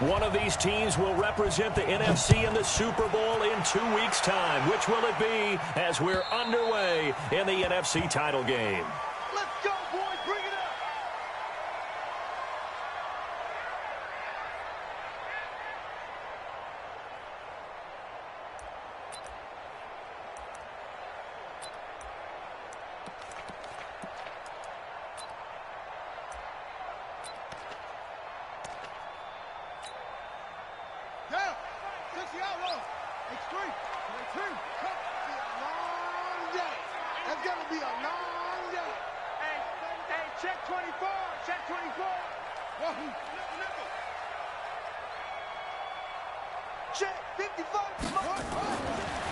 One of these teams will represent the NFC in the Super Bowl in 2 weeks' time. Which will it be as we're underway in the NFC title game? Let's go, boys. Bring it up.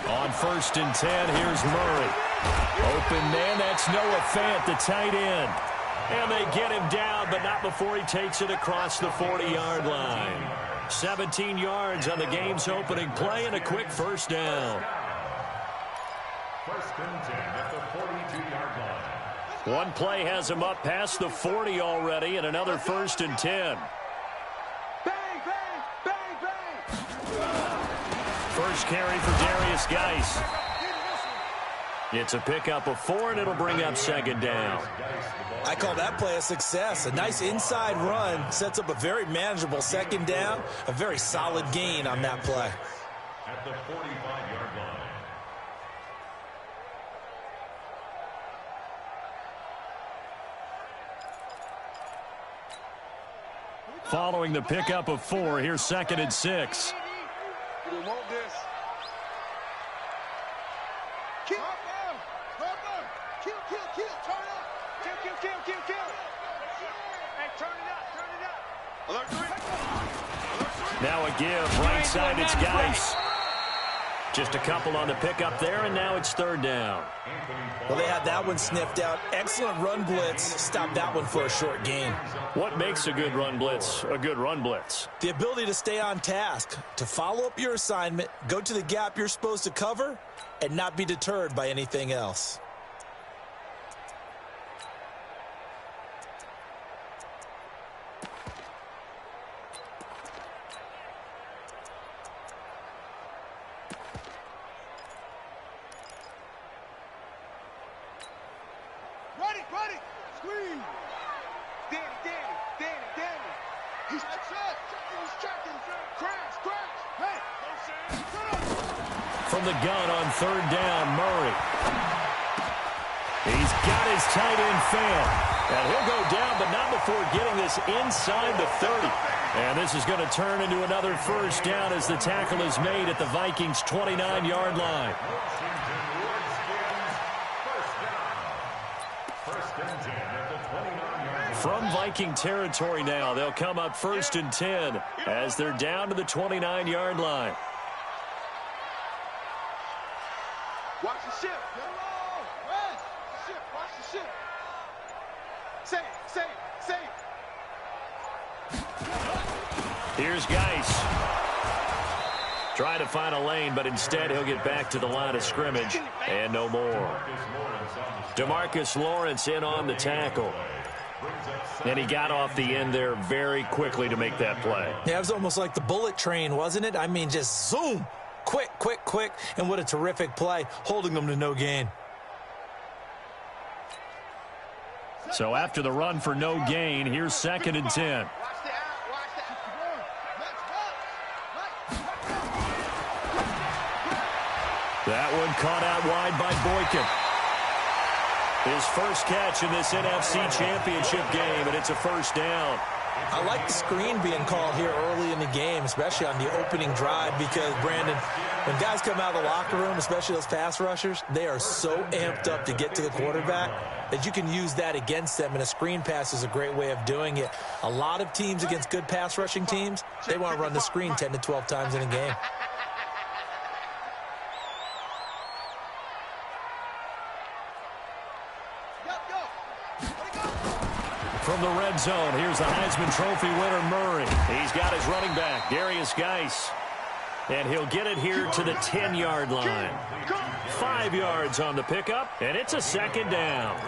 On 1st and 10, here's Murray. Open man, that's Noah Fant, the tight end. And they get him down, but not before he takes it across the 40-yard line. 17 yards on the game's opening play and a quick first down. 1st and 10 at the 42-yard line. One play has him up past the 40 already, and another 1st and 10. First carry for Darius Geis. It's a pickup of 4, and it'll bring up 2nd down. I call that play a success. A nice inside run sets up a very manageable 2nd down. A very solid gain on that play. At the 45-yard line. Following the pickup of 4, here's 2nd and 6. We want this. Kill. Kill. Hey, turn it up. Alert 3. Now a give, right side, it's Geis. Just a couple on the pickup there, and now it's 3rd down. Well, they had that one sniffed out. Excellent run blitz. Stopped that one for a short gain. What makes a good run blitz a good run blitz? The ability to stay on task, to follow up your assignment, go to the gap you're supposed to cover, and not be deterred by anything else. Ready. Squeeze. Danny. He's checking. Crash. Hey. From the gun on 3rd down, Murray. He's got his tight end Fant. And he'll go down, but not before getting this inside the 30. And this is going to turn into another 1st down as the tackle is made at the Vikings' 29-yard line. From Viking territory now, they'll come up 1st and 10 as they're down to the 29-yard line. Watch the ship. Watch the ship. Say it. Here's Geis. Trying to find a lane, but instead he'll get back to the line of scrimmage and no more. DeMarcus Lawrence in on the tackle. And he got off the end there very quickly to make that play. Yeah, it was almost like the bullet train, wasn't it? I mean, just zoom. Quick. And what a terrific play, holding them to no gain. So after the run for no gain, here's 2nd and 10. That one caught out wide by Boykin. His first catch in this NFC Championship game, and it's a 1st down. I like the screen being called here early in the game, especially on the opening drive, because, Brandon, when guys come out of the locker room, especially those pass rushers, they are so amped up to get to the quarterback that you can use that against them, and a screen pass is a great way of doing it. A lot of teams against good pass rushing teams, they want to run the screen 10 to 12 times in a game. From the red zone, here's the Heisman Trophy winner, Murray. He's got his running back, Darius Geis. And he'll get it here to the 10-yard line. 5 yards on the pickup, and it's a second down.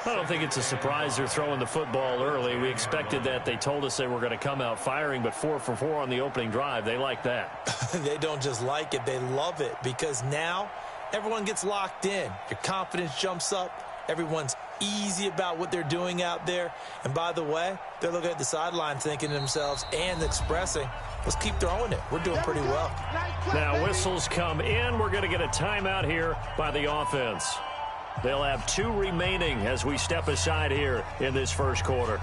I don't think it's a surprise they're throwing the football early. We expected that. They told us they were going to come out firing, but 4 for 4 on the opening drive. They like that. They don't just like it, they love it, because now everyone gets locked in. Your confidence jumps up. Everyone's easy about what they're doing out there. And by the way, they're looking at the sideline thinking to themselves and expressing, let's keep throwing it. We're doing pretty well. Now whistles come in. We're going to get a timeout here by the offense. They'll have 2 remaining as we step aside here in this first quarter.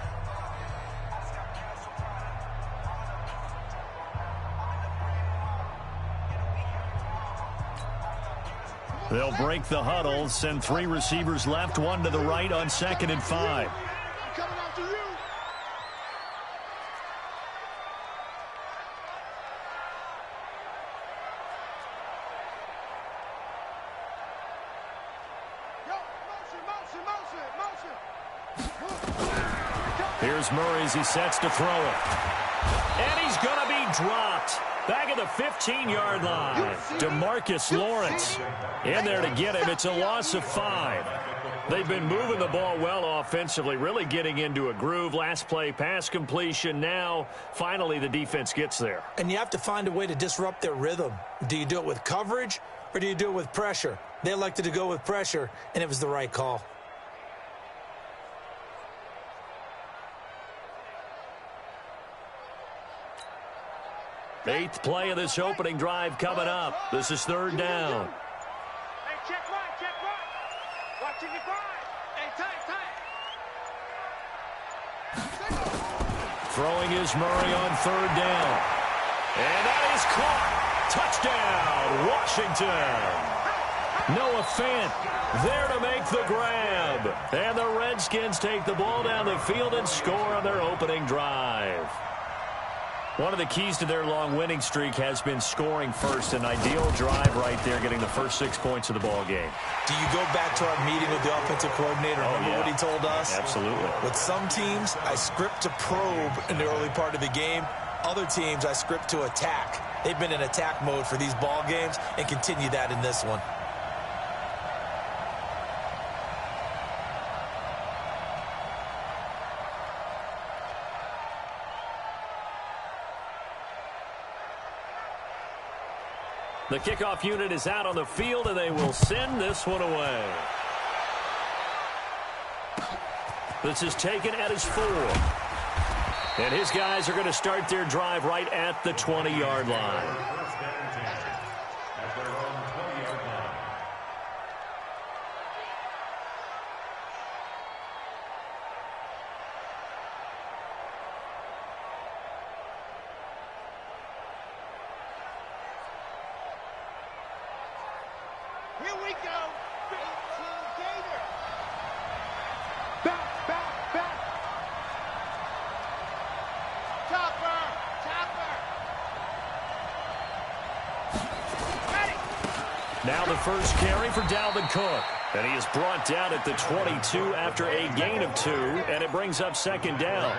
They'll break the huddle, send 3 receivers left, 1 to the right on 2nd and 5. I'm coming after you. Yo, motion. Here's Murray as he sets to throw it. And he's going to be dropped. Back at the 15-yard line. DeMarcus Lawrence in there to get him. It's a loss of 5. They've been moving the ball well offensively, really getting into a groove. Last play, pass completion. Now, finally, the defense gets there. And you have to find a way to disrupt their rhythm. Do you do it with coverage or do you do it with pressure? They elected to go with pressure, and it was the right call. Eighth play of this opening drive coming up. This is 3rd down. Hey, check right. Watching the grind. Hey, tight. Throwing is Murray on 3rd down. And that is caught. Touchdown, Washington. Noah Fant there to make the grab. And the Redskins take the ball down the field and score on their opening drive. One of the keys to their long winning streak has been scoring first. An ideal drive right there, getting the first 6 points of the ball game. Do you go back to our meeting with the offensive coordinator? Remember what he told us? Absolutely. With some teams, I script to probe in the early part of the game. Other teams, I script to attack. They've been in attack mode for these ball games and continue that in this one. The kickoff unit is out on the field, and they will send this one away. This is taken at his 4. And his guys are going to start their drive right at the 20-yard line. Here we go. 18 Gator. Back. Chopper. Ready. Now the first carry for Dalvin Cook. And he is brought down at the 22 after a gain of 2. And it brings up 2nd down.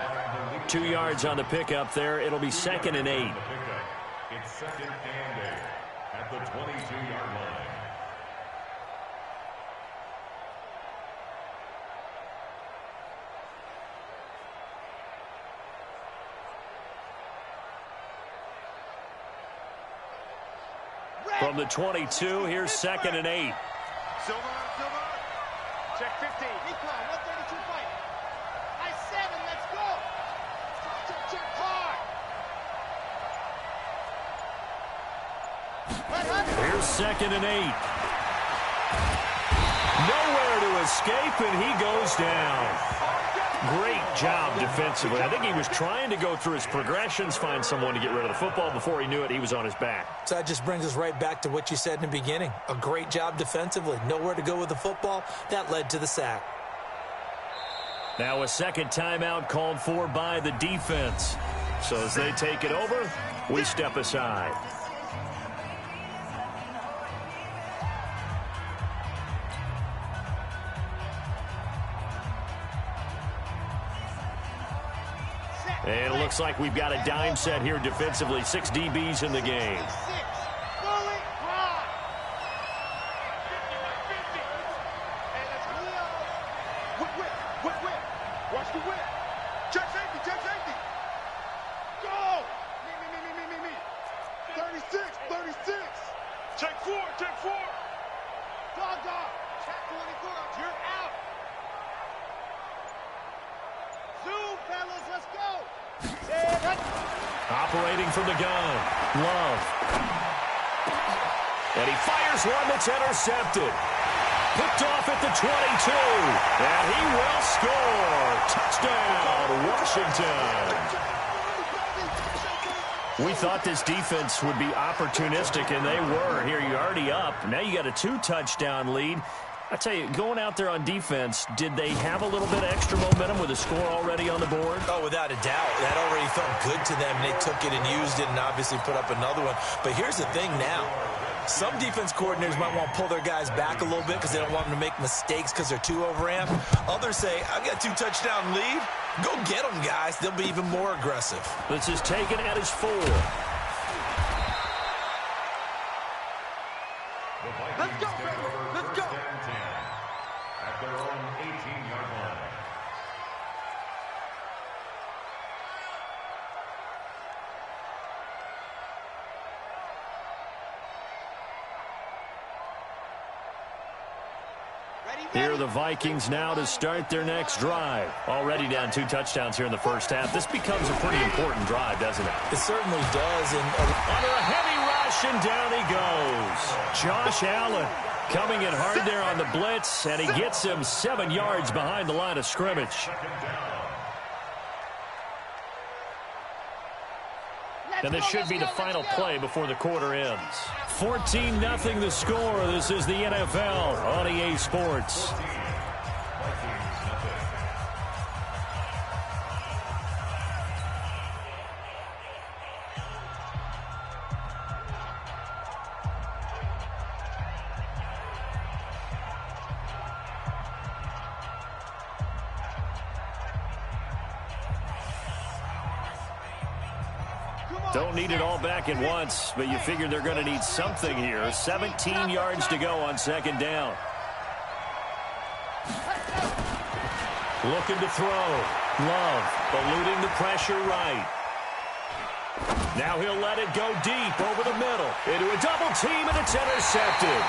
2 yards on the pickup there. It'll be 2nd and 8. It's 2nd and 8 at the 22-yard line. From the 22, here's 2nd and 8. Silver. Check 15. Recon, 132 fight. I 7, let's go. Check hard. Here's 2nd and 8. Nowhere to escape, and he goes down. Great job defensively. I think he was trying to go through his progressions, find someone to get rid of the football. Before he knew it, he was on his back. So that just brings us right back to what you said in the beginning. A great job defensively. Nowhere to go with the football. That led to the sack. Now a second timeout called for by the defense. So as they take it over, we step aside. And it looks like we've got a dime set here defensively. 6 DBs in the game. 36, 36. Check 4, check 4. Dog. Check 24, you're out. Zoom, fellas, let's go. Operating from the gun. Love. And he fires one that's intercepted. Picked off at the 22. And he will score. Touchdown, Washington. We thought this defense would be opportunistic, and they were. Here, you're already up. Now you got a 2-touchdown lead. I tell you, going out there on defense, did they have a little bit of extra momentum with a score already on the board? Oh, without a doubt. That already felt good to them. They took it and used it and obviously put up another one. But here's the thing now. Some defense coordinators might want to pull their guys back a little bit because they don't want them to make mistakes because they're too overamped. Others say, I've got a 2-touchdown lead. Go get them, guys. They'll be even more aggressive. This is taken at his 4. Let's go, baby. Let's go. At their own 18-yard line. Here are the Vikings now to start their next drive. Already down 2 touchdowns here in the first half. This becomes a pretty important drive, doesn't it? It certainly does. And under a heavy rush, and down he goes. Josh Allen coming in hard there on the blitz, and he gets him 7 yards behind the line of scrimmage. And this should be the final play before the quarter ends. 14-0 the score. This is the NFL on EA Sports. Don't need it all back at once, but you figure they're going to need something here. 17 yards to go on second down. Looking to throw. Love eluding the pressure right. Now he'll let it go deep over the middle. Into a double team, and it's intercepted.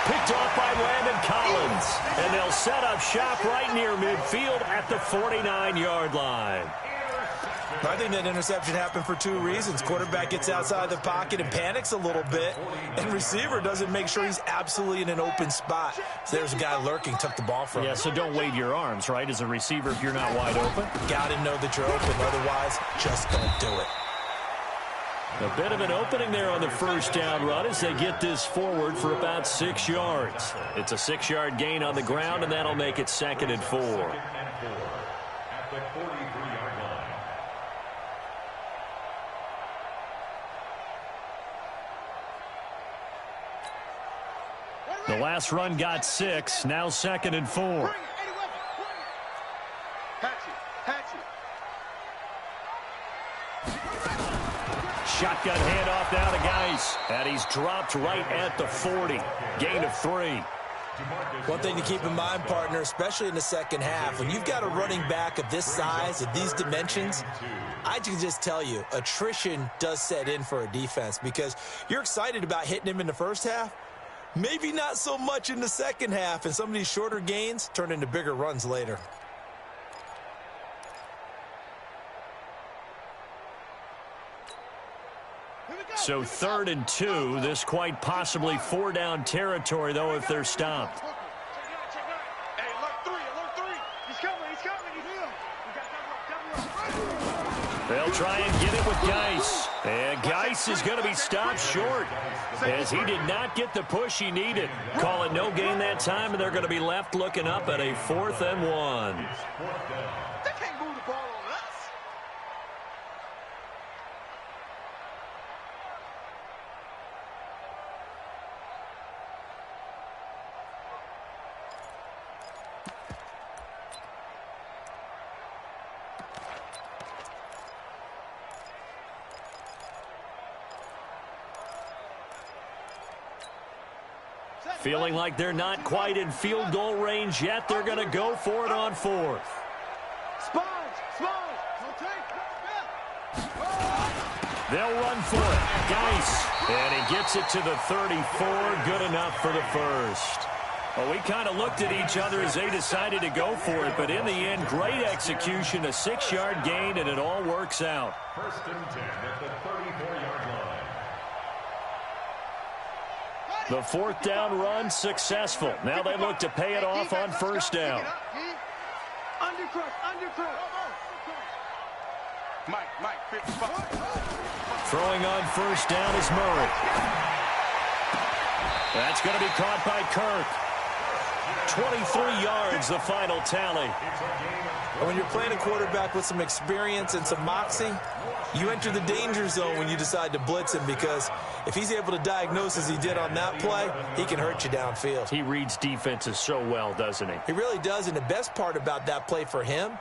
Picked off by Landon Collins. And they'll set up shop right near midfield at the 49-yard line. I think that interception happened for 2 reasons. Quarterback gets outside the pocket and panics a little bit, and receiver doesn't make sure he's absolutely in an open spot. So there's a guy lurking, took the ball from him. Yeah, so don't wave your arms, right, as a receiver if you're not wide open. Got to know that you're open. Otherwise, just don't do it. A bit of an opening there on the first down run as they get this forward for about 6 yards. It's a 6-yard gain on the ground, and that'll make it 2nd and 4. At the 43-yard line. The last run got 6, now 2nd and 4. Shotgun handoff now to Geis, and he's dropped right at the 40. Gain of 3. One thing to keep in mind, partner, especially in the second half, when you've got a running back of this size, of these dimensions, I can just tell you, attrition does set in for a defense because you're excited about hitting him in the first half. Maybe not so much in the second half, and some of these shorter gains turn into bigger runs later. So 3rd and 2, this quite possibly 4-down territory, though, if they're stopped. Hey, alert 3. He's coming. They'll try and get it with Geis. And Geis is going to be stopped short as he did not get the push he needed. Call it no gain that time, and they're going to be left looking up at a 4th and 1. They can't move the ball on us. Feeling like they're not quite in field goal range yet. They're going to go for it on 4th. Sponge. Don't take. They'll run for it. Geis. And he gets it to the 34. Good enough for the first. Well, we kind of looked at each other as they decided to go for it, but in the end, great execution, a 6-yard gain, and it all works out. 1st and 10 at the 34-yard line. The 4th down run successful. Now they look to pay it off on 1st down. Mike, 55. Throwing on 1st down is Murray. That's going to be caught by Kirk. 23 yards, the final tally. And when you're playing a quarterback with some experience and some moxie, you enter the danger zone when you decide to blitz him, because if he's able to diagnose as he did on that play, he can hurt you downfield. He reads defenses so well, doesn't he? He really does, and the best part about that play for him,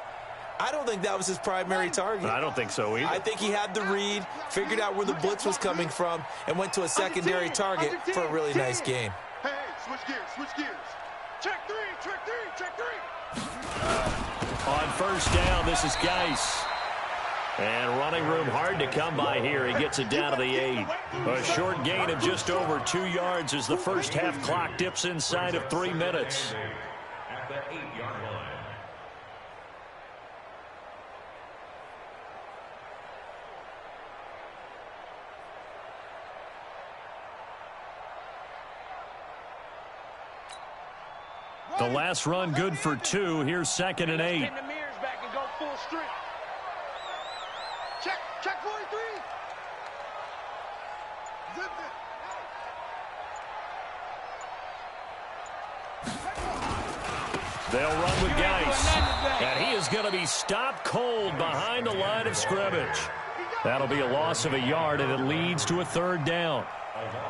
I don't think that was his primary target. I don't think so either. I think he had the read, figured out where the blitz was coming from, and went to a secondary target for a really nice game. Hey, switch gears. Check three. On 1st down, this is Geis. And running room hard to come by here. He gets it down to the 8. A short gain of just over 2 yards as the first half clock dips inside of 3 minutes. At the 8-yard line. The last run good for 2. Here's 2nd and 8. Get the mirrors back and go full strength. Check 43. Zip it. They'll run with Geis. And he is going to be stopped cold behind the line of scrimmage. That'll be a loss of a yard, and it leads to a 3rd down.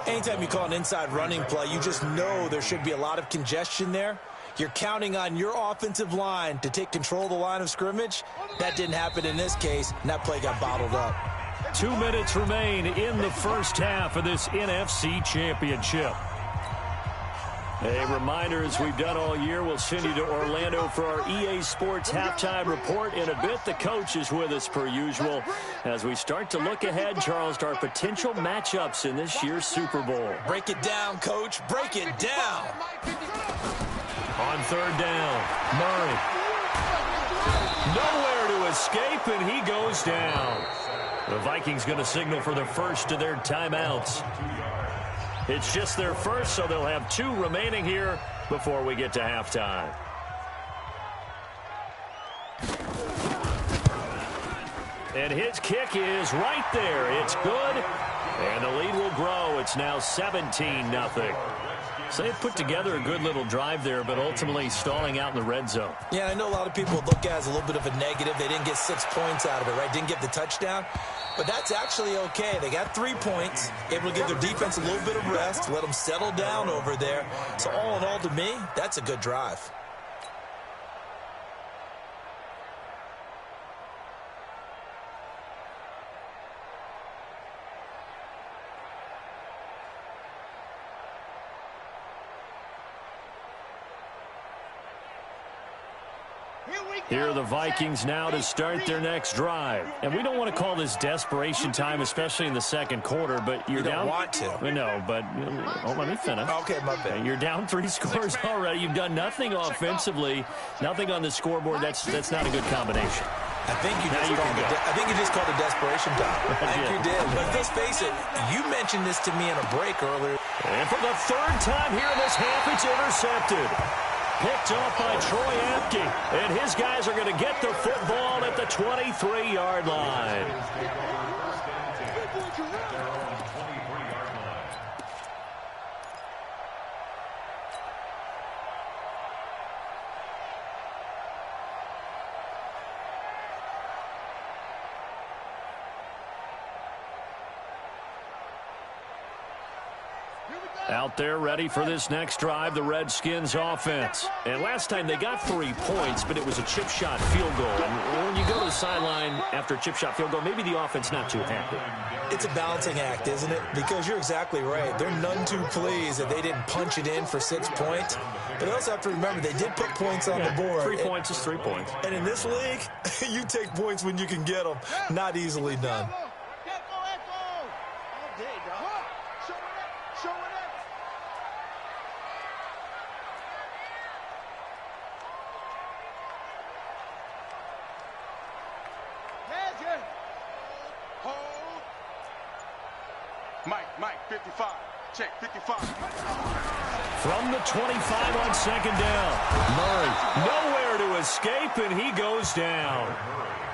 Anytime you call an inside running play, you just know there should be a lot of congestion there. You're counting on your offensive line to take control of the line of scrimmage. That didn't happen in this case, and that play got bottled up. 2 minutes remain in the first half of this NFC Championship. A reminder, as we've done all year, we'll send you to Orlando for our EA Sports halftime report. In a bit, the coach is with us per usual as we start to look ahead, Charles, to our potential matchups in this year's Super Bowl. Break it down, Coach. Break it down. On 3rd down, Murray. Nowhere to escape, and he goes down. The Vikings going to signal for the first of their timeouts. It's just their first, so they'll have 2 remaining here before we get to halftime. And his kick is right there. It's good, and the lead will grow. It's now 17-0. So they put together a good little drive there, but ultimately stalling out in the red zone. Yeah, I know a lot of people look at it as a little bit of a negative. They didn't get 6 points out of it, right? Didn't get the touchdown. But that's actually okay. They got 3 points, able to give their defense a little bit of rest, let them settle down over there. So all in all, to me, that's a good drive. Here are the Vikings now to start their next drive. And we don't want to call this desperation time, especially in the second quarter, but you're down. You don't want to. No, but let me finish. Okay, my bad. You're down 3 scores already. You've done nothing offensively, nothing on the scoreboard. That's not a good combination. I think you just called it desperation time. I think you did. But let's face it, you mentioned this to me in a break earlier. And for the 3rd time here in this half, it's intercepted. Picked off by Troy Apke. And his guys are going to get the football at the 23-yard line. Out there ready for this next drive, the Redskins offense. And last time they got 3 points, but it was a chip shot field goal. And when you go to the sideline after a chip shot field goal, maybe the offense not too happy. It's a balancing act, isn't it? Because you're exactly right. They're none too pleased that they didn't punch it in for 6 points. But they also have to remember they did put points on the board. 3 points is 3 points. And in this league, you take points when you can get them. Not easily done. day, dog. Show it up. Show it up. Hedger. Hold. Mike, 55. Check, 55. From the 25 on second down. Murray nowhere to escape, and he goes down.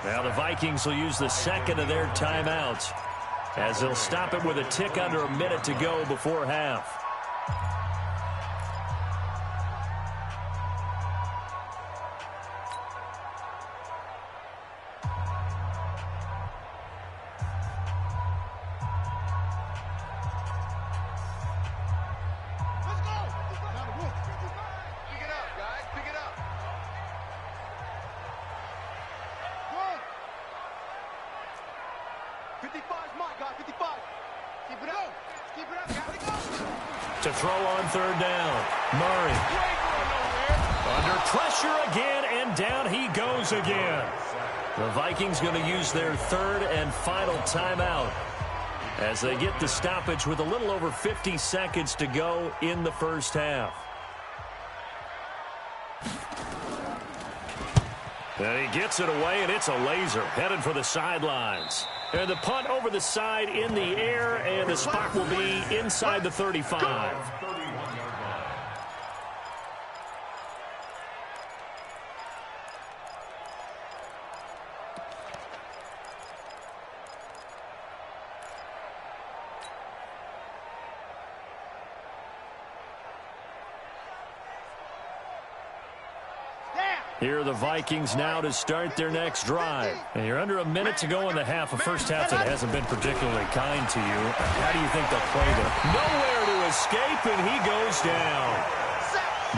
Now the Vikings will use the second of their timeouts as they'll stop it with a tick under a minute to go before half. To throw on third down. Murray. Under pressure again, and down he goes again. The Vikings going to use their third and final timeout as they get the stoppage with a little over 50 seconds to go in the first half. And he gets it away, and it's a laser headed for the sidelines. And the punt over the side in the air, and the spot will be inside the 35. Here are the Vikings now to start their next drive. And you're under a minute to go in the half. A first half that hasn't been particularly kind to you. How do you think they'll play them? Nowhere to escape, and he goes down.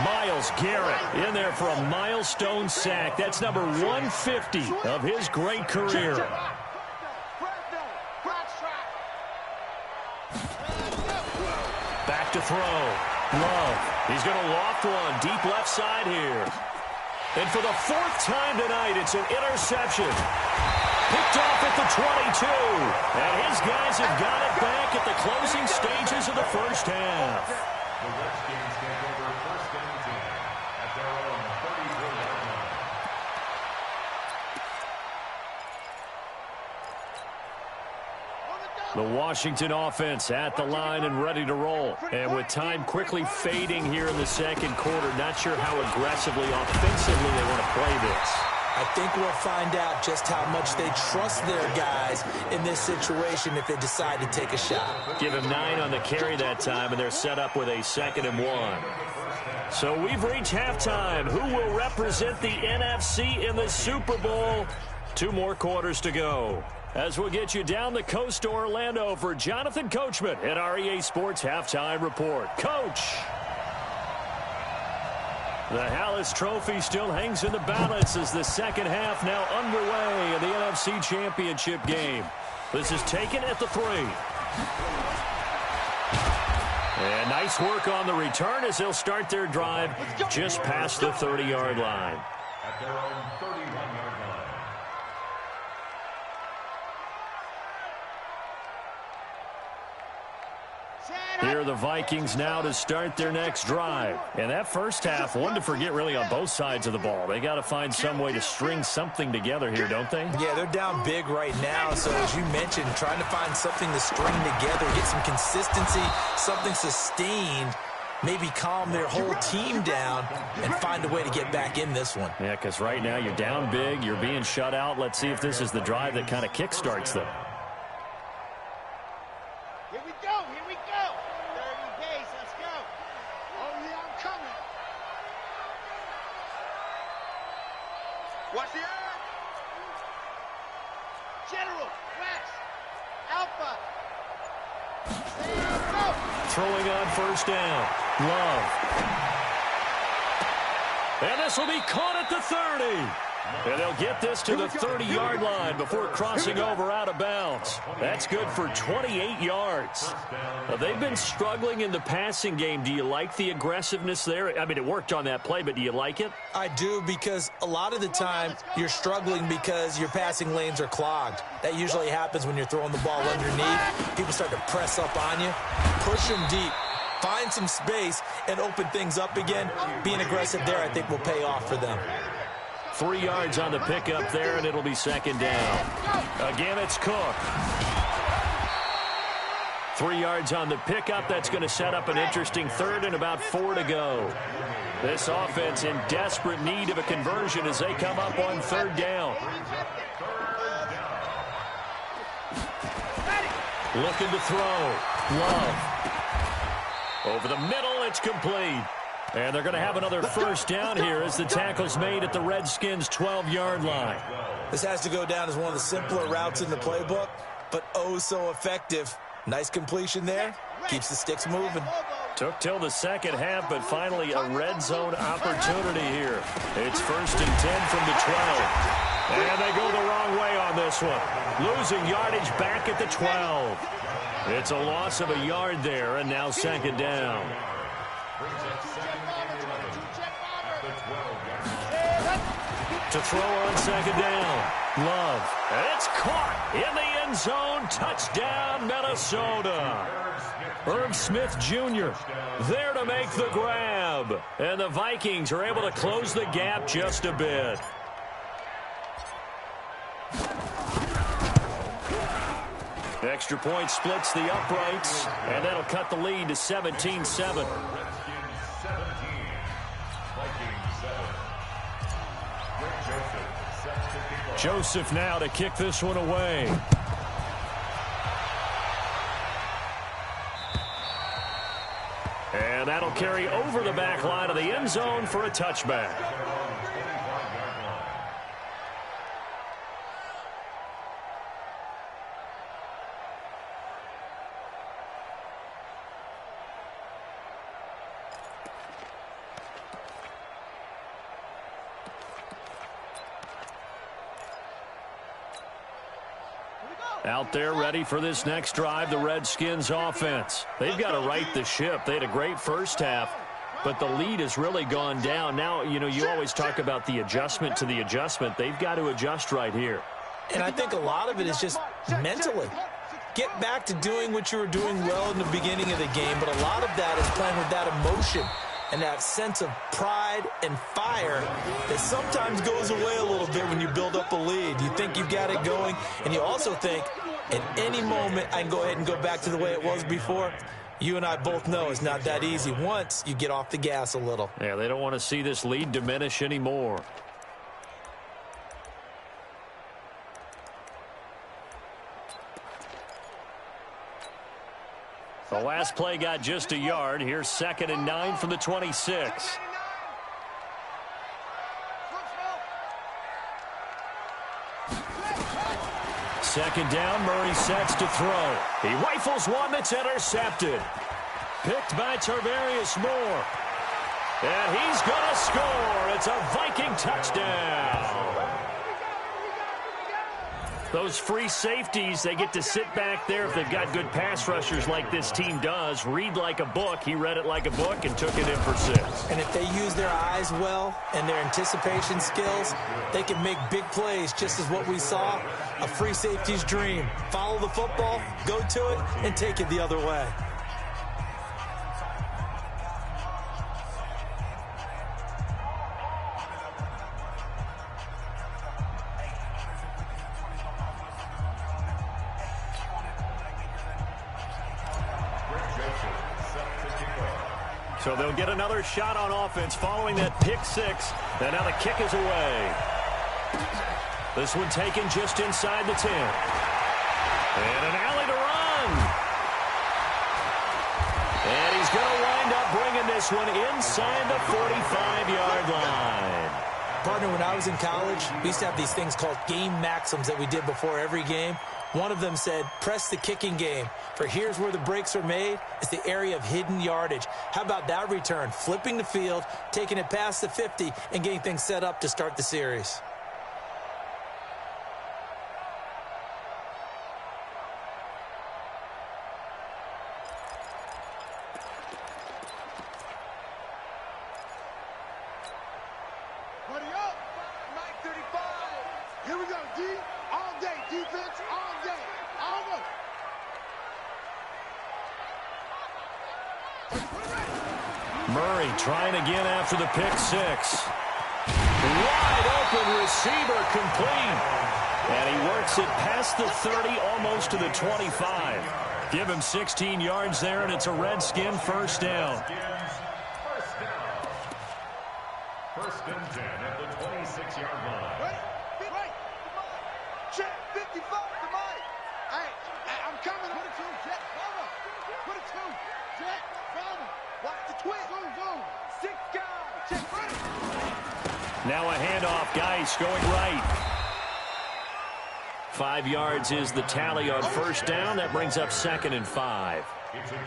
Myles Garrett in there for a milestone sack. That's number 150 of his great career. Back to throw. Love. He's going to loft one deep left side here. And for the fourth time tonight, it's an interception. Picked off at the 22. And his guys have got it back at the closing stages of the first half. The Redskins take over first and 10 at their own 34-yard line. The Washington offense at the line and ready to roll. And with time quickly fading here in the second quarter, not sure how aggressively, offensively they want to play this. I think we'll find out just how much they trust their guys in this situation if they decide to take a shot. Give him 9 on the carry that time, and they're set up with a 2nd and 1. So we've reached halftime. Who will represent the NFC in the Super Bowl? 2 more quarters to go. As we'll get you down the coast to Orlando for Jonathan Coachman at our EA Sports Halftime Report. Coach! The Hallis Trophy still hangs in the balance as the second half now underway in the NFC Championship game. This is taken at the 3. And nice work on the return as they'll start their drive just past the 30-yard line. At their own 31-yard line. Here are the Vikings now to start their next drive. And that first half, one to forget really on both sides of the ball. They got to find some way to string something together here, don't they? Yeah, they're down big right now. So as you mentioned, trying to find something to string together, get some consistency, something sustained, maybe calm their whole team down and find a way to get back in this one. Yeah, because right now you're down big, you're being shut out. Let's see if this is the drive that kind of kickstarts them. Here we go. 30 pace, let's go. Oh, yeah, I'm coming. Watch the earth. General, Rex, Alpha. Stand up. Throwing on first down. Love. And this will be caught at the 30. And they'll get this to the 30-yard line before crossing over out of bounds. That's good for 28 yards. They've been struggling in the passing game. Do you like the aggressiveness there? I mean, it worked on that play, but do you like it? I do, because a lot of the time you're struggling because your passing lanes are clogged. That usually happens when you're throwing the ball underneath. People start to press up on you. Push them deep. Find some space and open things up again. Being aggressive there, I think, will pay off for them. 3 yards on the pickup there, and it'll be second down. Again, it's Cook. 3 yards on the pickup. That's going to set up an interesting third and about 4 to go. This offense in desperate need of a conversion as they come up on third down. Looking to throw. Love. Over the middle, it's complete. And they're going to have another first down here as the tackle's made at the Redskins' 12-yard line. This has to go down as one of the simpler routes in the playbook, but oh so effective. Nice completion there. Keeps the sticks moving. Took till the second half, but finally a red zone opportunity here. It's 1st and 10 from the 12. And they go the wrong way on this one. Losing yardage back at the 12. It's a loss of a yard there, and now second down. To throw on second down. Love. And it's caught in the end zone. Touchdown, Minnesota. Irv Smith Jr. there to make the grab. And the Vikings are able to close the gap just a bit. Extra point splits the uprights, and that'll cut the lead to 17-7. Joseph now to kick this one away. And that'll carry over the back line of the end zone for a touchback. Out there ready for this next drive, the Redskins offense. They've got to right the ship. They had a great first half, but the lead has really gone down. Now, you know, you always talk about the adjustment to the adjustment. They've got to adjust right here. And I think a lot of it is just mentally. Get back to doing what you were doing well in the beginning of the game, but a lot of that is playing with that emotion and that sense of pride and fire that sometimes goes away a little bit when you build up a lead. You think you've got it going, and you also think at any moment I can go ahead and go back to the way it was before. You and I both know it's not that easy once you get off the gas a little. Yeah, they don't want to see this lead diminish anymore. The last play got just a yard. Here's 2nd and 9 from the 26. Second down, Murray sets to throw. He rifles one that's intercepted. Picked by Tarvarius Moore. And he's going to score. It's a Viking touchdown. Those free safeties, they get to sit back there if they've got good pass rushers like this team does. Read like a book. He read it like a book and took it in for 6. And if they use their eyes well and their anticipation skills, they can make big plays, just as what we saw, a free safety's dream. Follow the football, go to it, and take it the other way. So they'll get another shot on offense following that pick 6. And now the kick is away. This one taken just inside the 10. And an alley to run. And he's going to wind up bringing this one inside the 45-yard line. Partner, when I was in college, we used to have these things called game maxims that we did before every game. One of them said, press the kicking game, for here's where the breaks are made. It's the area of hidden yardage. How about that return? Flipping the field, taking it past the 50, and getting things set up to start the series. Defense all day. All day. Murray trying again after the pick six. Wide open receiver complete. And he works it past the 30, almost to the 25. Give him 16 yards there, and it's a Redskin first down. First and 10 at the 26-yard line. Right. Check 55 to Mike. Hey, I'm coming. Put it to him, Jet. Bravo. Put it to him. Jet. Bravo. Watch the twist. Zoom. 6 guys. Check. Ready. Now a handoff. Geis going right. 5 yards is the tally on first down. That brings up 2nd and 5.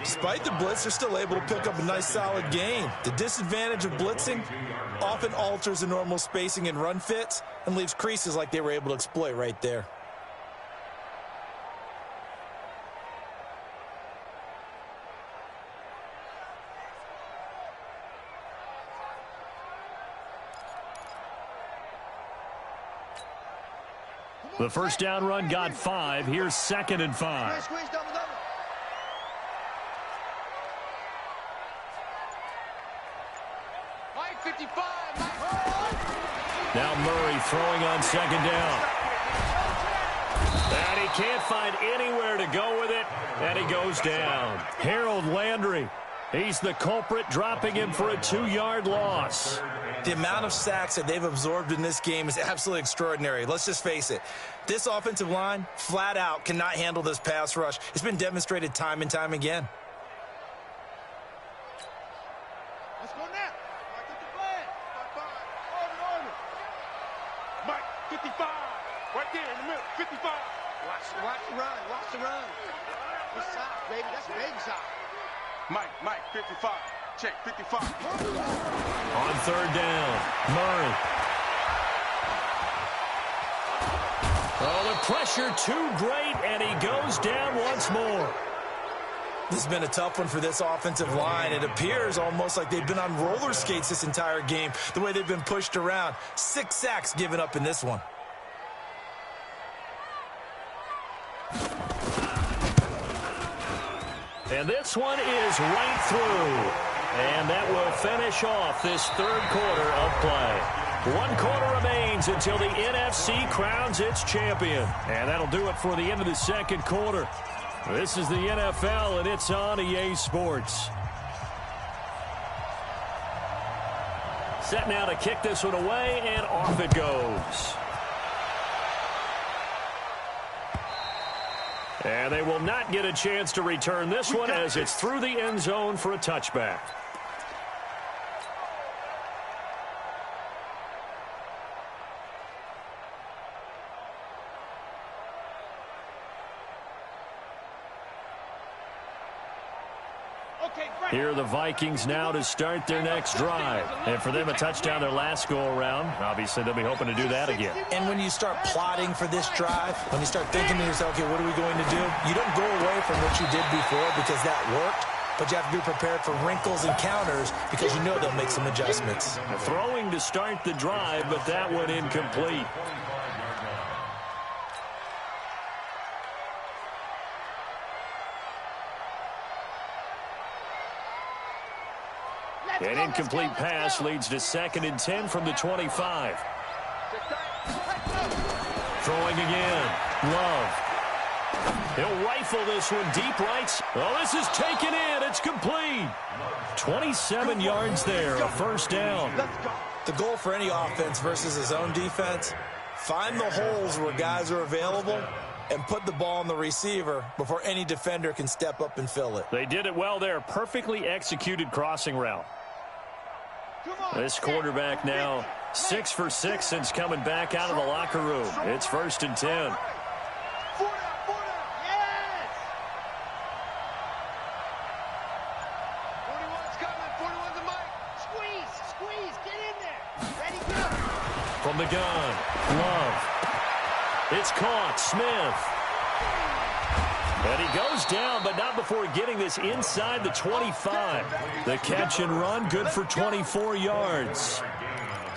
Despite the blitz, they're still able to pick up a nice, solid gain. The disadvantage of blitzing often alters the normal spacing and run fits and leaves creases like they were able to exploit right there. The first down run got 5. Here's 2nd and 5. Squeeze, double. Mike 55. Now Murray throwing on 2nd down. And he can't find anywhere to go with it, and he goes down. Harold Landry, he's the culprit, dropping him for a 2-yard loss. The amount of sacks that they've absorbed in this game is absolutely extraordinary. Let's just face it. This offensive line, flat out, cannot handle this pass rush. It's been demonstrated time and time again. Let's go now. Mike, get the flag. Order. Mike, 55. Right there in the middle. 55. Watch the run. Good side, baby. That's baby side. Mike, 55. Check, 55. On 3rd down, Murray. Oh, the pressure too great, and he goes down once more. This has been a tough one for this offensive line. It appears almost like they've been on roller skates this entire game, the way they've been pushed around. 6 sacks given up in this one. And this one is right through. And that will finish off this 3rd quarter of play. 1 quarter remains until the NFC crowns its champion. And that'll do it for the end of the 2nd quarter. This is the NFL, and it's on EA Sports. Set now to kick this one away, and off it goes. And they will not get a chance to return this one as it's through the end zone for a touchback. Here are the Vikings now to start their next drive. And for them, a touchdown their last go-around. Obviously, they'll be hoping to do that again. And when you start plotting for this drive, when you start thinking to yourself, okay, what are we going to do? You don't go away from what you did before because that worked, but you have to be prepared for wrinkles and counters because you know they'll make some adjustments. Throwing to start the drive, but that one incomplete. An incomplete pass leads to 2nd and 10 from the 25. Throwing again. Love. He'll rifle this one deep right. Oh, this is taken in. It's complete. 27 yards there, a first down. The goal for any offense versus his own defense, find the holes where guys are available and put the ball on the receiver before any defender can step up and fill it. They did it well there. Perfectly executed crossing route. This quarterback now 6 for 6 since coming back out of the locker room. It's 1st and 10. 4 down. Yes! 41's coming. 41's a Mike. Squeeze. Get in there. Ready, go. From the gun, Love. It's caught. Smith. And he goes down, but not before getting this inside the 25. The catch and run, good for 24 yards.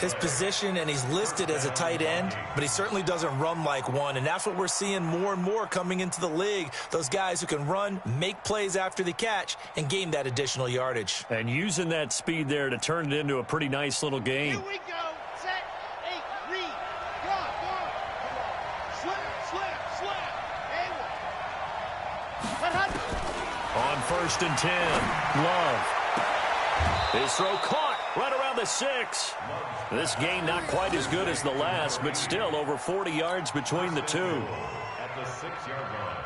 his position, and he's listed as a tight end, but he certainly doesn't run like one, and that's what we're seeing more and more coming into the league. Those guys who can run, make plays after the catch, and gain that additional yardage. And using that speed there to turn it into a pretty nice little game. Here we go. Set, 8, read. Go. Slip. On 1st and 10, Love. His throw caught right around the 6. This gain not quite as good as the last, but still over 40 yards between the two. At the 6-yard line.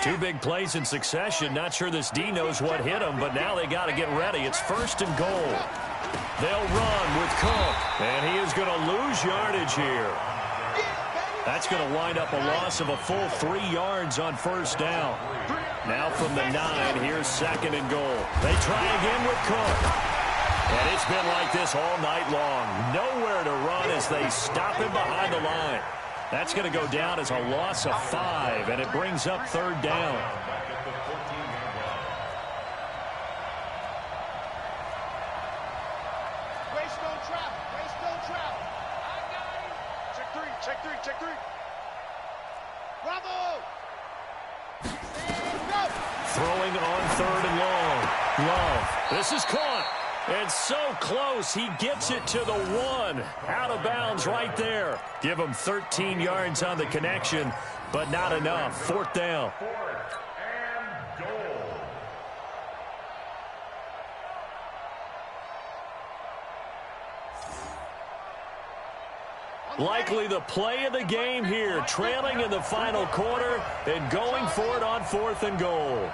Two big plays in succession. Not sure this D knows what hit him, but now they got to get ready. It's 1st and goal. They'll run with Cook, and he is going to lose yardage here. That's going to wind up a loss of a full 3 yards on 1st down. Now from the 9, here's 2nd and goal. They try again with Cook. And it's been like this all night long. Nowhere to run as they stop him behind the line. That's going to go down as a loss of 5, and it brings up 3rd down. Back at the 14-yard line. Grace don't travel. I got him. Check three. Bravo. Stand up. Throwing on 3rd and long. Love. This is caught. And so close, he gets it to the 1. Out of bounds right there. Give him 13 yards on the connection, but not enough. 4th down. 4th and goal. Likely the play of the game here, trailing in the final quarter and going for it on 4th and goal.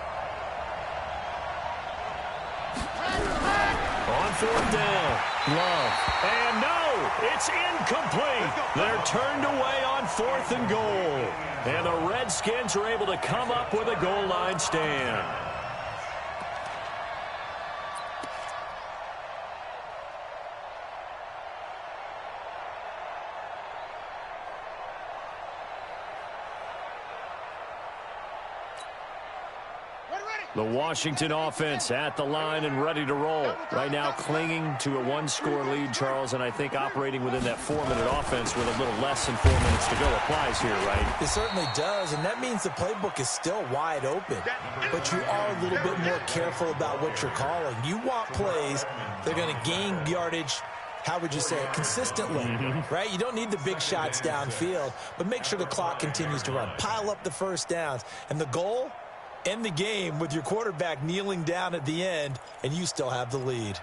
On 4th down, Love. And no, it's incomplete. They're turned away on 4th and goal. And the Redskins are able to come up with a goal line stand. The Washington offense at the line and ready to roll. Right now clinging to a 1-score lead, Charles, and I think operating within that 4-minute offense with a little less than 4 minutes to go applies here, right? It certainly does, and that means the playbook is still wide open. But you are a little bit more careful about what you're calling. You want plays that are going to gain yardage, how would you say it, consistently, right? You don't need the big shots downfield, but make sure the clock continues to run. Pile up the 1st downs. And the goal? End the game with your quarterback kneeling down at the end, and you still have the lead.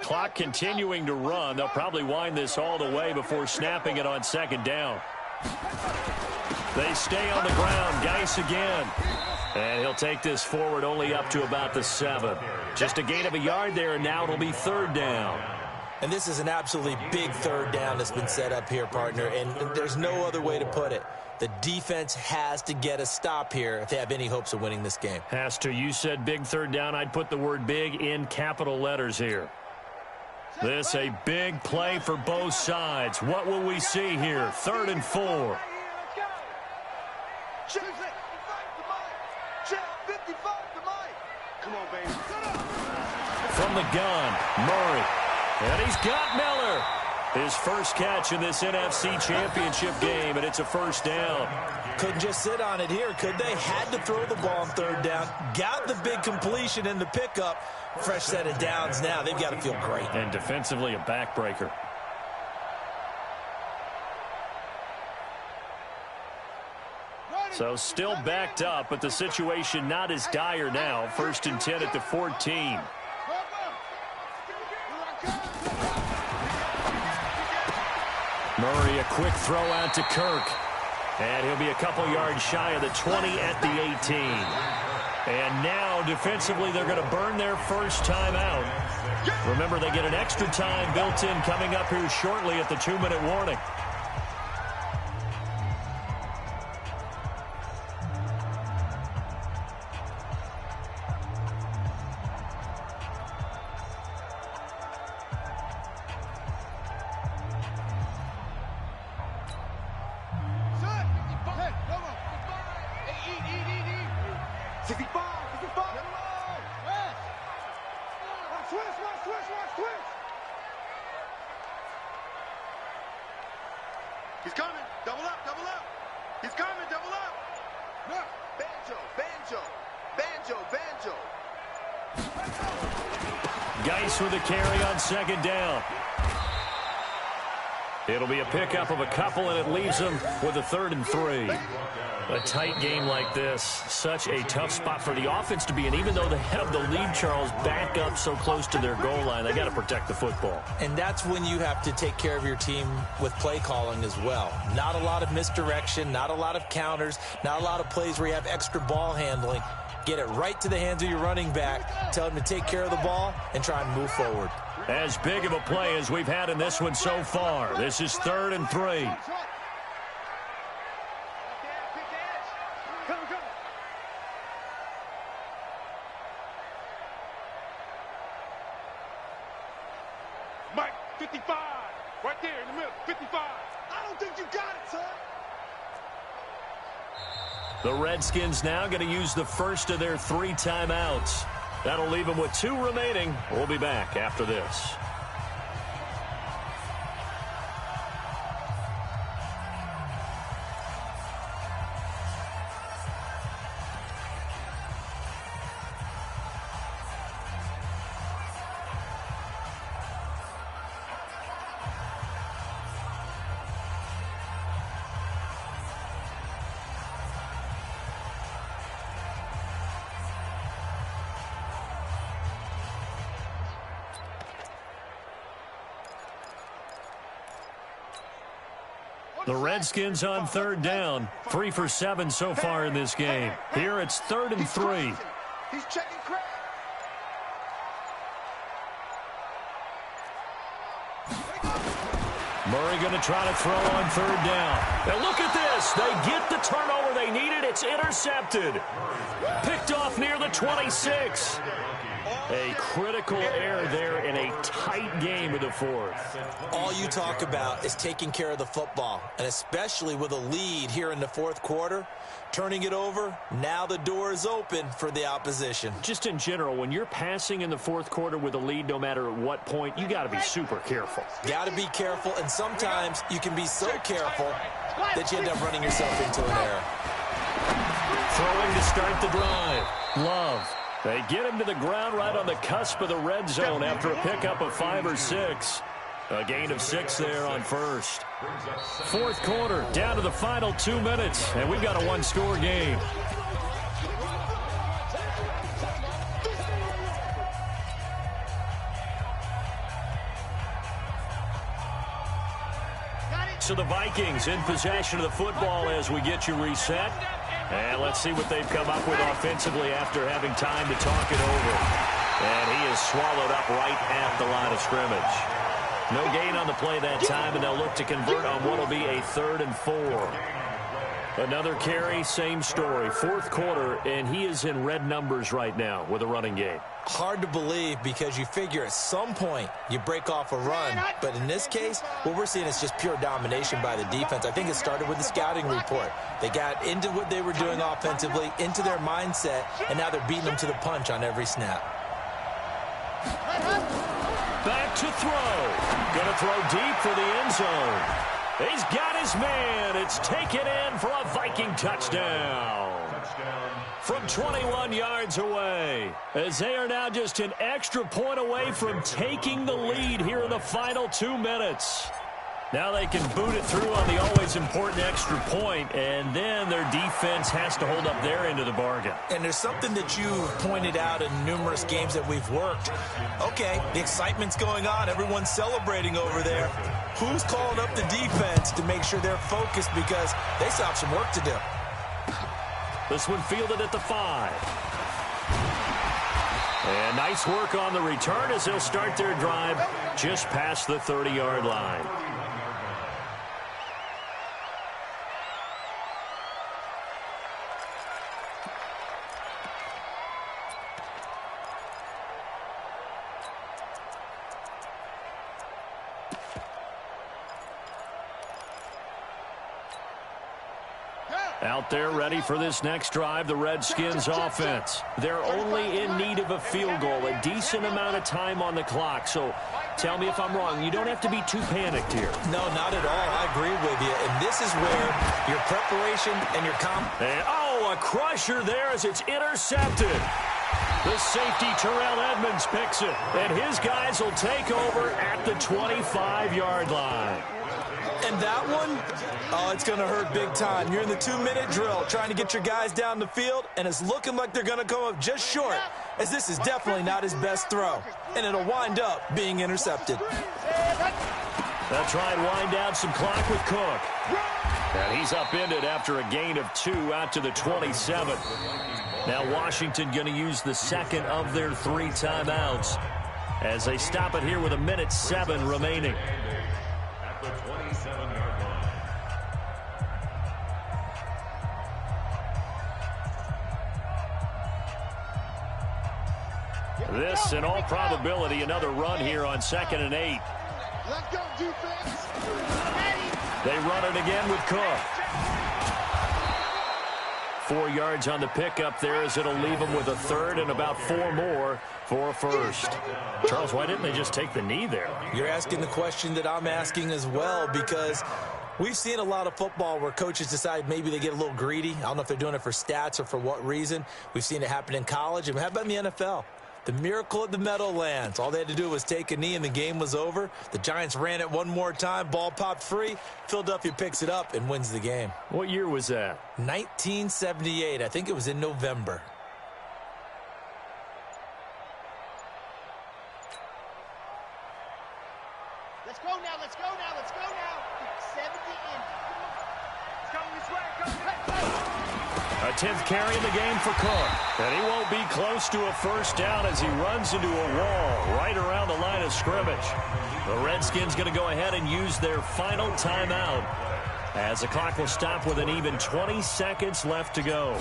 Clock continuing to run. They'll probably wind this all the way before snapping it on 2nd down. They stay on the ground. Geis again. And he'll take this forward only up to about the 7. Just a gain of a yard there, and now it'll be 3rd down. And this is an absolutely big 3rd down that's been set up here, partner, and there's no other way to put it. The defense has to get a stop here if they have any hopes of winning this game. Has to. You said big 3rd down. I'd put the word big in capital letters here. This a big play for both sides. What will we see here? 3rd and 4. Come on, baby. From the gun, Murray. And he's got Miller. His first catch in this NFC Championship game, and it's a 1st down. Couldn't just sit on it here, could they? Had to throw the ball on 3rd down. Got the big completion in the pickup. Fresh set of downs now. They've got to feel great. And defensively, a backbreaker. So still backed up, but the situation not as dire now. 1st and 10 at the 14. Murray, a quick throw out to Kirk. And he'll be a couple yards shy of the 20 at the 18. And now, defensively, they're going to burn their first time out. Remember, they get an extra time built in coming up here shortly at the 2-minute warning. He's coming. Double up, double up. He's coming, double up. No. Banjo, banjo, banjo, banjo. Geis with a carry on second down. It'll be a pickup of a couple, and it leaves them with a 3rd and 3. A tight game like this, such a tough spot for the offense to be in. Even though they have the lead, Charles, back up so close to their goal line, they got to protect the football. And that's when you have to take care of your team with play calling as well. Not a lot of misdirection, not a lot of counters, not a lot of plays where you have extra ball handling. Get it right to the hands of your running back, tell him to take care of the ball, and try and move forward. As big of a play as we've had in this one so far. This is 3rd and 3. Mike, 55. Right there in the middle, 55. I don't think you got it, son. The Redskins now going to use the first of their 3 timeouts. That'll leave them with 2 remaining. We'll be back after this. The Redskins on 3rd down. 3 for 7 so far in this game. Here it's 3rd and 3. He's checking Craig. Murray going to try to throw on 3rd down. Now look at this. They get the turnover they needed. It's intercepted. Picked off near the 26. A critical error there in a tight game of the 4th. All you talk about is taking care of the football, and especially with a lead here in the 4th quarter, turning it over, now the door is open for the opposition. Just in general, when you're passing in the 4th quarter with a lead, no matter at what point, you got to be super careful. Got to be careful, and sometimes you can be so careful that you end up running yourself into an error. Throwing to start the drive. Love. They get him to the ground right on the cusp of the red zone after a pickup of 5 or 6. A gain of 6 there on first. 4th quarter, down to the final 2 minutes, and we've got a 1-score game. So the Vikings in possession of the football as we get you reset. And let's see what they've come up with offensively after having time to talk it over. And he is swallowed up right at the line of scrimmage. No gain on the play that time, and they'll look to convert on what will be a 3rd and 4. Another carry, same story. 4th quarter, and he is in red numbers right now with a running game. Hard to believe because you figure at some point you break off a run. But in this case, what we're seeing is just pure domination by the defense. I think it started with the scouting report. They got into what they were doing offensively, into their mindset, and now they're beating them to the punch on every snap. Back to throw. Going to throw deep for the end zone. He's got his man. It's taken in for a Viking touchdown. From 21 yards away, as they are now just an extra point away from taking the lead here in the final 2 minutes. Now they can boot it through on the always important extra point, and then their defense has to hold up their end of the bargain. And there's something that you've pointed out in numerous games that we've worked. Okay, the excitement's going on. Everyone's celebrating over there. Who's calling up the defense to make sure they're focused because they still have some work to do? This one fielded at the 5. And nice work on the return as they'll start their drive just past the 30-yard line. Out there ready for this next drive, the Redskins offense. They're only in need of a field goal, a decent amount of time on the clock. So Tell me if I'm wrong. You don't have to be too panicked here. No, not at all. I agree with you. And this is where your preparation and your a crusher there as it's intercepted. The safety, Terrell Edmonds, picks it. And his guys will take over at the 25-yard line. And that one, it's going to hurt big time. You're in the 2-minute drill trying to get your guys down the field, and it's looking like they're going to come up just short, as this is definitely not his best throw. And it'll wind up being intercepted. They'll try and wind down some clock with Cook. And he's upended after a gain of 2 out to the 27. Now Washington going to use the second of their 3 timeouts as they stop it here with 1:07 remaining. At the 27-yard line. This, in all probability, another run here on 2nd and 8. Let's go, defense. They run it again with Cook. 4 yards on the pickup there as it'll leave them with a third and about 4 more for a first. Charles, why didn't they just take the knee there? You're asking the question that I'm asking as well, because we've seen a lot of football where coaches decide maybe they get a little greedy. I don't know if they're doing it for stats or for what reason. We've seen it happen in college. And how about in the NFL? The miracle at the Meadowlands. All they had to do was take a knee and the game was over. The Giants ran it one more time. Ball popped free. Philadelphia picks it up and wins the game. What year was that? 1978. I think it was in November. Let's go now, let's go now, let's go now. 70 in. It's coming this way, come. A 10th carry in the game for Cook. And he won't be close to a first down as he runs into a wall right around the line of scrimmage. The Redskins going to go ahead and use their final timeout as the clock will stop with an even 20 seconds left to go.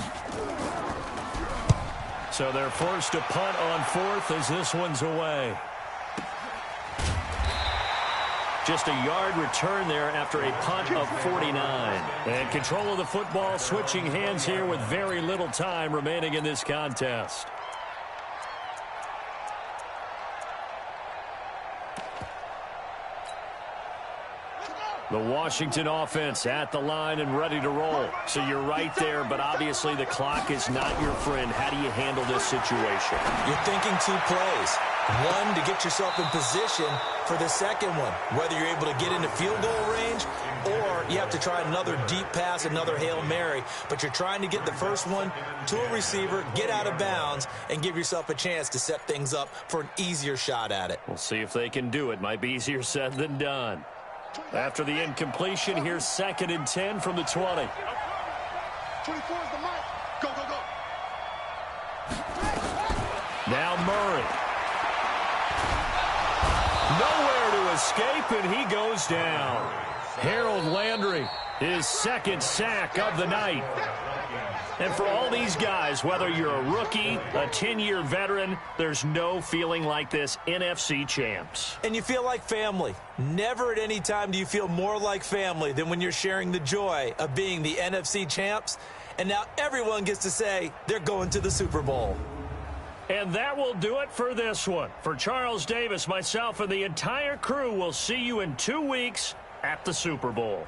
So they're forced to punt on 4th as this one's away. Just a yard return there after a punt of 49. And control of the football switching hands here with very little time remaining in this contest. The Washington offense at the line and ready to roll. So you're right there, but obviously the clock is not your friend. How do you handle this situation? You're thinking 2 plays. One, to get yourself in position for the second one, whether you're able to get into field goal range or you have to try another deep pass, another Hail Mary. But you're trying to get the first one to a receiver, get out of bounds, and give yourself a chance to set things up for an easier shot at it. We'll see if they can do it. Might be easier said than done. After the incompletion, here's 2nd and 10 from the 20. 24 is the mic. Go, go, go. Now Murray. Nowhere to escape, and he goes down. Harold Landry, his 2nd sack of the night. And for all these guys, whether you're a rookie, a 10-year veteran, there's no feeling like this NFC champs. And you feel like family. Never at any time do you feel more like family than when you're sharing the joy of being the NFC champs. And now everyone gets to say they're going to the Super Bowl. And that will do it for this one. For Charles Davis, myself, and the entire crew, we'll see you in 2 weeks at the Super Bowl.